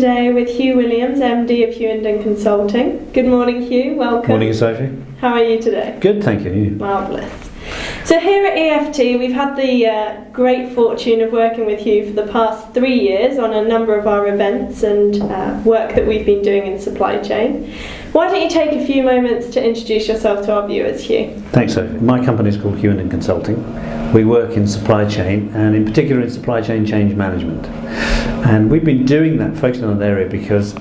today with Hugh Williams, MD of Hughenden Consulting. Good morning, Hugh. Welcome. Morning, Sophie. How are you today? Good, thank you. Marvellous. So here at EFT, we've had the great fortune of working with Hugh for the past 3 years on a number of our events and work that we've been doing in supply chain. Why don't you take a few moments to introduce yourself to our viewers, Hugh? Thanks, Sophie. My company is called Hughenden Consulting. We work in supply chain, and in particular in supply chain change management. And we've been doing that, focusing on that area, because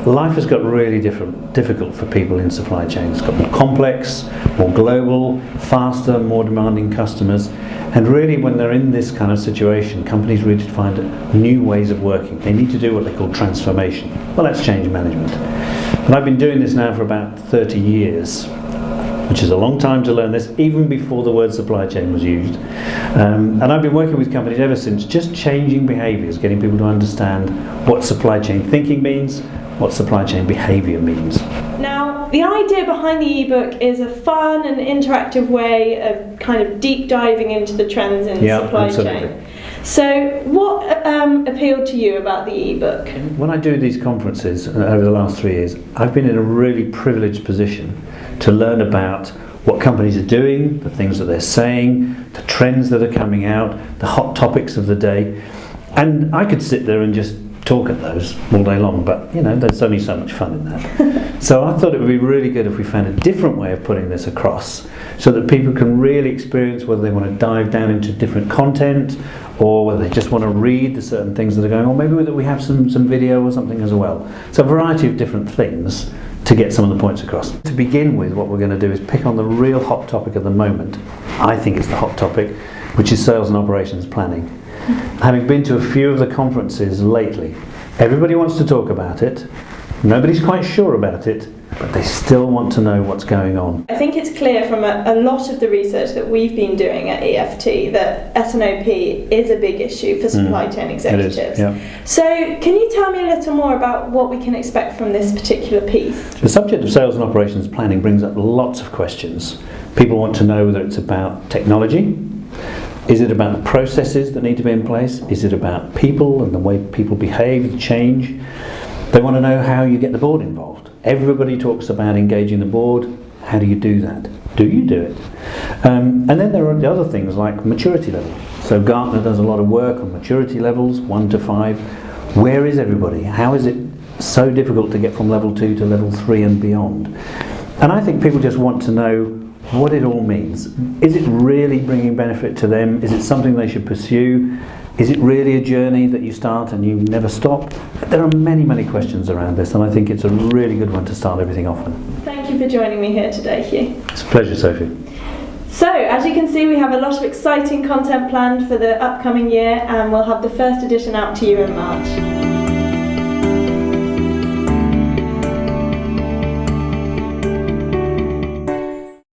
life has got really difficult for people in supply chain. It's got more complex, more global, faster, more demanding customers. And really, when they're in this kind of situation, companies really find new ways of working. They need to do what they call transformation. Well, that's change management. And I've been doing this now for about 30 years, which is a long time to learn this, even before the word supply chain was used. And I've been working with companies ever since, just changing behaviours, getting people to understand what supply chain thinking means, what supply chain behaviour means. Now, the idea behind the ebook is a fun and interactive way of kind of deep diving into the trends in supply chain. So what appealed to you about the ebook? When I do these conferences over the last 3 years, I've been in a really privileged position to learn about what companies are doing, the things that they're saying, the trends that are coming out, the hot topics of the day. And I could sit there and just talk at those all day long, but there's only so much fun in that. So I thought it would be really good if we found a different way of putting this across, so that people can really experience whether they want to dive down into different content, or whether they just want to read the certain things that are going on, or maybe that we have some video or something as well. So a variety of different things to get some of the points across. To begin with, what we're going to do is pick on the real hot topic of the moment. I think it's the hot topic, which is sales and operations planning. Having been to a few of the conferences lately, everybody wants to talk about it, nobody's quite sure about it, but they still want to know what's going on. I think it's clear from a lot of the research that we've been doing at EFT that S&OP is a big issue for supply chain executives. It is, yeah. So can you tell me a little more about what we can expect from this particular piece? The subject of sales and operations planning brings up lots of questions. People want to know whether it's about technology. Is it about the processes that need to be in place? Is it about people and the way people behave, the change? They want to know how you get the board involved. Everybody talks about engaging the board. How do you do that? Do you do it? And then there are the other things like maturity level. So Gartner does a lot of work on maturity levels, 1 to 5. Where is everybody? How is it so difficult to get from level 2 to level 3 and beyond? And I think people just want to know what it all means. Is it really bringing benefit to them? Is it something they should pursue? Is it really a journey that you start and you never stop? There are many, many questions around this, and I think it's a really good one to start everything off with. Thank you for joining me here today, Hugh. It's a pleasure, Sophie. So, as you can see, we have a lot of exciting content planned for the upcoming year, and we'll have the first edition out to you in March.